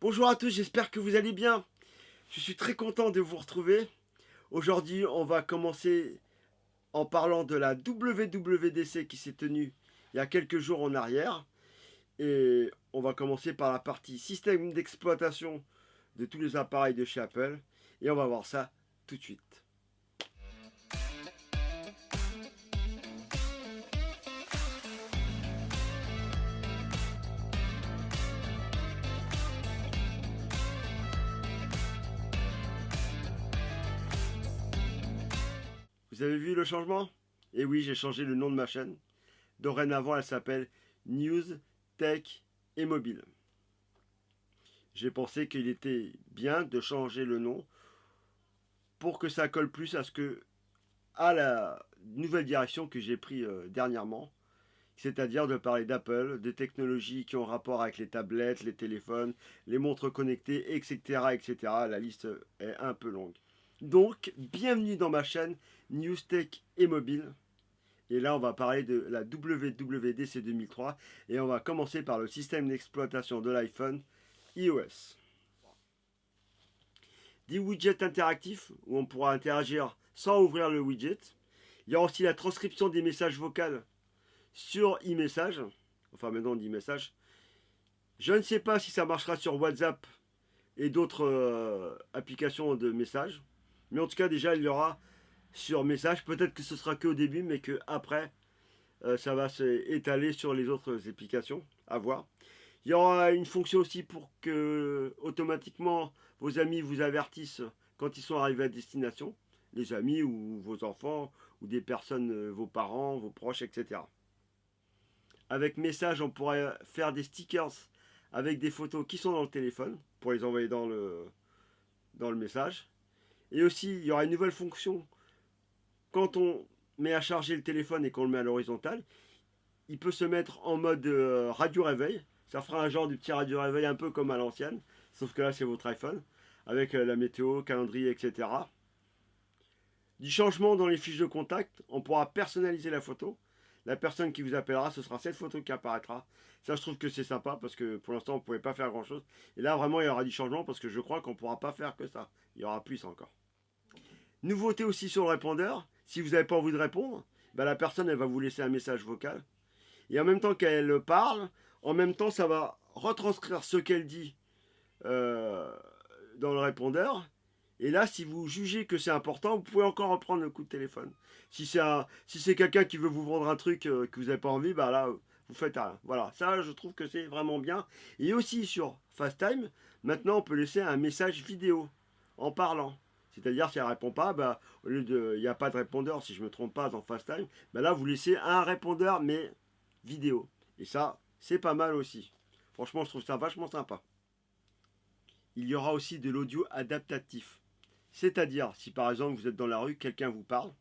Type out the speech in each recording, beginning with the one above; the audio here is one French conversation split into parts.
Bonjour à tous, j'espère que vous allez bien. Je suis très content de vous retrouver. Aujourd'hui, on va commencer en parlant de la WWDC qui s'est tenue il y a quelques jours en arrière. Et on va commencer par la partie système d'exploitation de tous les appareils de chez Apple. Et on va voir ça tout de suite. Vous avez vu le changement? Et oui, j'ai changé le nom de ma chaîne. Dorénavant, elle s'appelle News, Tech et Mobile. J'ai pensé qu'il était bien de changer le nom pour que ça colle plus à la nouvelle direction que j'ai pris dernièrement, c'est-à-dire de parler d'Apple, des technologies qui ont rapport avec les tablettes, les téléphones, les montres connectées, etc., etc. La liste est un peu longue. Donc, bienvenue dans ma chaîne News Tech et Mobile. Et là, on va parler de la WWDC 2003 et on va commencer par le système d'exploitation de l'iPhone iOS. 10 widgets interactifs où on pourra interagir sans ouvrir le widget. Il y aura aussi la transcription des messages vocaux sur e-message. Enfin, maintenant on dit message. Je ne sais pas si ça marchera sur WhatsApp et d'autres applications de messages. Mais en tout cas, déjà, il y aura sur message. Peut-être que ce sera que au début, mais que après, ça va s'étaler sur les autres applications. À voir. Il y aura une fonction aussi pour que automatiquement vos amis vous avertissent quand ils sont arrivés à destination. Les amis ou vos enfants ou des personnes, vos parents, vos proches, etc. Avec message, on pourrait faire des stickers avec des photos qui sont dans le téléphone pour les envoyer dans le message. Et aussi, il y aura une nouvelle fonction. Quand on met à charger le téléphone et qu'on le met à l'horizontale, il peut se mettre en mode radio réveil. Ça fera un genre de petit radio réveil un peu comme à l'ancienne. Sauf que là, c'est votre iPhone. Avec la météo, calendrier, etc. Du changement dans les fiches de contact. On pourra personnaliser la photo. La personne qui vous appellera, ce sera cette photo qui apparaîtra. Ça, je trouve que c'est sympa parce que pour l'instant, on ne pouvait pas faire grand-chose. Et là, vraiment, il y aura du changement parce que je crois qu'on ne pourra pas faire que ça. Il y aura plus encore. Nouveauté aussi sur le répondeur. Si vous n'avez pas envie de répondre, ben la personne, elle va vous laisser un message vocal. Et en même temps qu'elle parle, en même temps, ça va retranscrire ce qu'elle dit euh, dans le répondeur. Et là, si vous jugez que c'est important, vous pouvez encore reprendre le coup de téléphone. Si c'est quelqu'un qui veut vous vendre un truc que vous n'avez pas envie, bah là, vous faites rien. Voilà, ça, je trouve que c'est vraiment bien. Et aussi sur FaceTime, maintenant, on peut laisser un message vidéo en parlant. C'est-à-dire, si elle ne répond pas, bah, au lieu de, il n'y a pas de répondeur, si je ne me trompe pas, dans FaceTime, bah là, vous laissez un répondeur, mais vidéo. Et ça, c'est pas mal aussi. Franchement, je trouve ça vachement sympa. Il y aura aussi de l'audio adaptatif. C'est-à-dire, si par exemple vous êtes dans la rue, quelqu'un vous parle,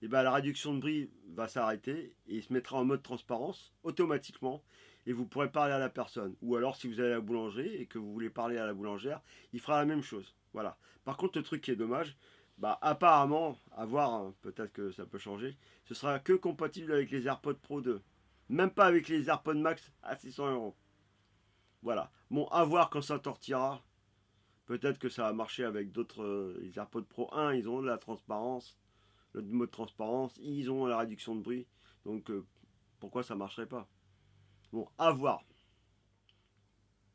et ben la réduction de bruit va s'arrêter et il se mettra en mode transparence automatiquement et vous pourrez parler à la personne. Ou alors si vous allez à la boulangerie et que vous voulez parler à la boulangère, il fera la même chose. Voilà. Par contre, le truc qui est dommage, bah apparemment, à voir, hein, peut-être que ça peut changer, ce sera que compatible avec les AirPods Pro 2. Même pas avec les AirPods Max à 600 €. Voilà. Bon, à voir quand ça sortira. Peut-être que ça va marcher avec d'autres. Les AirPods Pro 1, ils ont de la transparence, le mode transparence, ils ont la réduction de bruit. Donc pourquoi ça marcherait pas? Bon, à voir.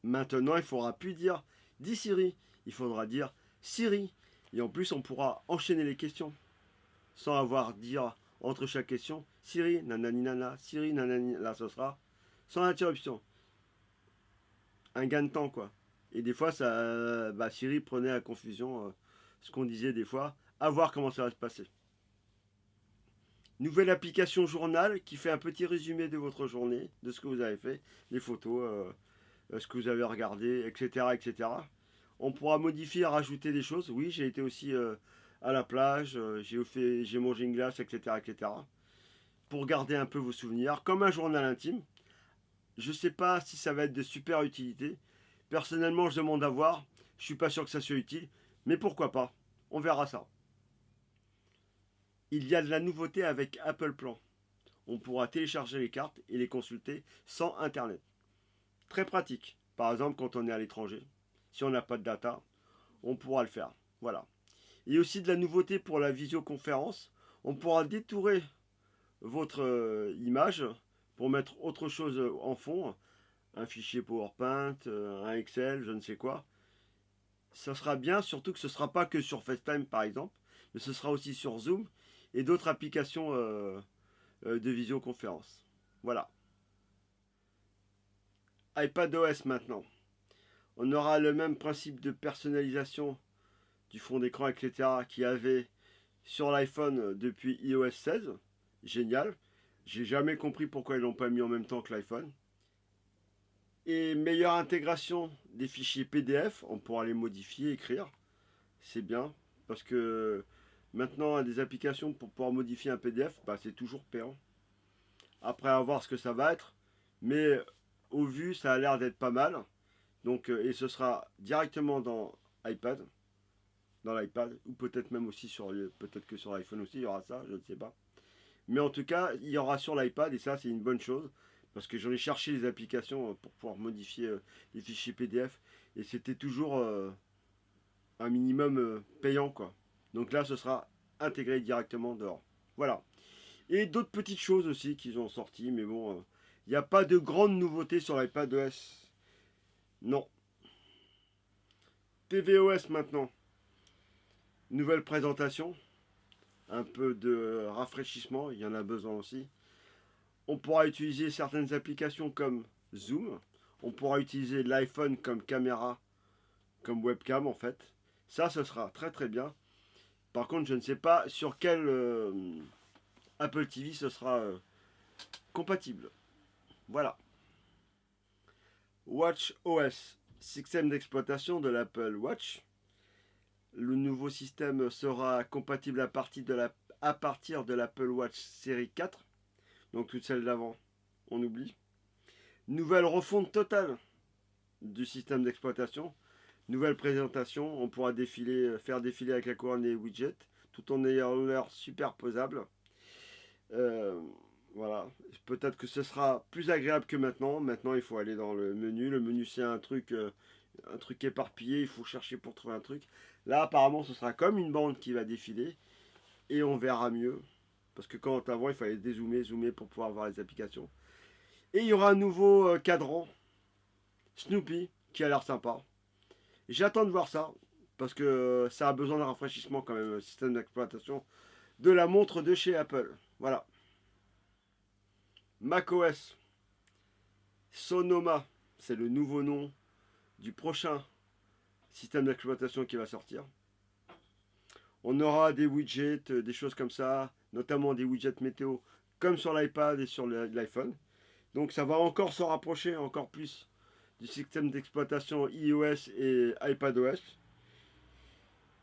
Maintenant, il faudra plus dire dis Siri, il faudra dire Siri. Et en plus, on pourra enchaîner les questions sans avoir à dire entre chaque question Siri, nanani nana, Siri, nanani, là ce sera sans interruption. Un gain de temps quoi. Et des fois, ça, bah, Siri prenait à confusion ce qu'on disait des fois. À voir comment ça va se passer. Nouvelle application journal qui fait un petit résumé de votre journée, de ce que vous avez fait, les photos, ce que vous avez regardé, etc., etc. On pourra modifier, rajouter des choses. Oui, j'ai été aussi à la plage, j'ai mangé une glace, etc., etc. Pour garder un peu vos souvenirs, comme un journal intime. Je ne sais pas si ça va être de super utilité. Personnellement, je demande à voir. Je suis pas sûr que ça soit utile, mais pourquoi pas. On verra ça. Il y a de la nouveauté avec Apple Plan. On pourra télécharger les cartes et les consulter sans internet. Très pratique. Par exemple, quand on est à l'étranger, si on n'a pas de data, on pourra le faire. Voilà. Et aussi de la nouveauté pour la visioconférence. On pourra détourer votre image pour mettre autre chose en fond. Un fichier PowerPoint, un Excel, je ne sais quoi. Ça sera bien, surtout que ce ne sera pas que sur FaceTime par exemple, mais ce sera aussi sur Zoom et d'autres applications de visioconférence. Voilà. iPadOS maintenant. On aura le même principe de personnalisation du fond d'écran, etc. qu'il y avait sur l'iPhone depuis iOS 16. Génial. J'ai jamais compris pourquoi ils l'ont pas mis en même temps que l'iPhone. Et meilleure intégration des fichiers PDF. On pourra les modifier, écrire. C'est bien. Parce que maintenant, des applications pour pouvoir modifier un PDF, bah, c'est toujours payant. Après, à voir ce que ça va être. Mais au vu, ça a l'air d'être pas mal. Donc, et ce sera directement dans iPad. Dans l'iPad. Ou peut-être même aussi peut-être que sur l'iPhone aussi, il y aura ça. Je ne sais pas. Mais en tout cas, il y aura sur l'iPad. Et ça, c'est une bonne chose. Parce que j'en ai cherché les applications pour pouvoir modifier les fichiers PDF. Et c'était toujours un minimum payant, quoi. Donc là, ce sera intégré directement dehors. Voilà. Et d'autres petites choses aussi qu'ils ont sorties. Mais bon, il n'y a pas de grandes nouveautés sur l'iPadOS. Non. tvOS maintenant. Nouvelle présentation. Un peu de rafraîchissement. Il y en a besoin aussi. On pourra utiliser certaines applications comme Zoom. On pourra utiliser l'iPhone comme caméra, comme webcam en fait. Ça, ce sera très très bien. Par contre, je ne sais pas sur quel Apple TV ce sera compatible. Voilà. WatchOS, système d'exploitation de l'Apple Watch. Le nouveau système sera compatible à partir de l'Apple Watch série 4. Donc toutes celles d'avant, on oublie. Nouvelle refonte totale du système d'exploitation. Nouvelle présentation, on pourra faire défiler avec la couronne les widgets, tout en ayant l'air superposable. Voilà, peut-être que ce sera plus agréable que maintenant. Maintenant, il faut aller dans le menu. Le menu, c'est un truc éparpillé. Il faut chercher pour trouver un truc. Là, apparemment, ce sera comme une bande qui va défiler et on verra mieux. Parce que quand avant, il fallait dézoomer, zoomer pour pouvoir voir les applications. Et il y aura un nouveau cadran Snoopy qui a l'air sympa. J'attends de voir ça parce que ça a besoin d'un rafraîchissement quand même, le système d'exploitation de la montre de chez Apple. Voilà. macOS Sonoma, c'est le nouveau nom du prochain système d'exploitation qui va sortir. On aura des widgets, des choses comme ça, notamment des widgets météo, comme sur l'iPad et sur l'iPhone. Donc ça va encore se rapprocher encore plus du système d'exploitation iOS et iPadOS.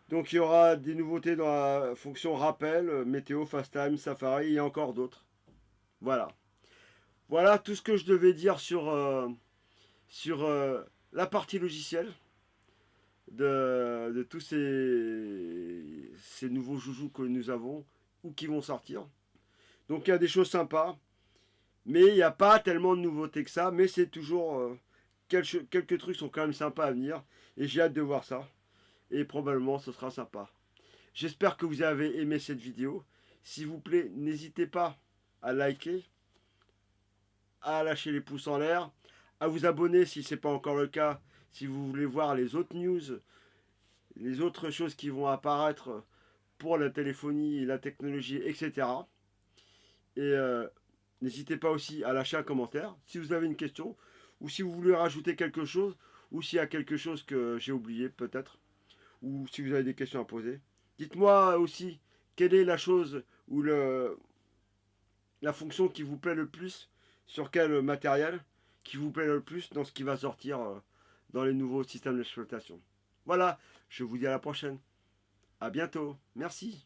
Donc il y aura des nouveautés dans la fonction rappel, météo, FaceTime, Safari et encore d'autres. Voilà. Voilà tout ce que je devais dire sur la partie logicielle de tous ces nouveaux joujoux que nous avons ou qui vont sortir. Donc il y a des choses sympas, mais il n'y a pas tellement de nouveautés que ça, mais c'est toujours quelques trucs sont quand même sympas à venir et j'ai hâte de voir ça et probablement ce sera sympa. J'espère que vous avez aimé cette vidéo. S'il vous plaît, n'hésitez pas à liker, à lâcher les pouces en l'air, à vous abonner si ce n'est pas encore le cas, si vous voulez voir les autres news, les autres choses qui vont apparaître pour la téléphonie, la technologie, etc. Et n'hésitez pas aussi à lâcher un commentaire si vous avez une question ou si vous voulez rajouter quelque chose ou s'il y a quelque chose que j'ai oublié peut-être ou si vous avez des questions à poser. Dites-moi aussi quelle est la chose ou la fonction qui vous plaît le plus sur quel matériel qui vous plaît le plus dans ce qui va sortir dans les nouveaux systèmes d'exploitation. Voilà, je vous dis à la prochaine. À bientôt. Merci.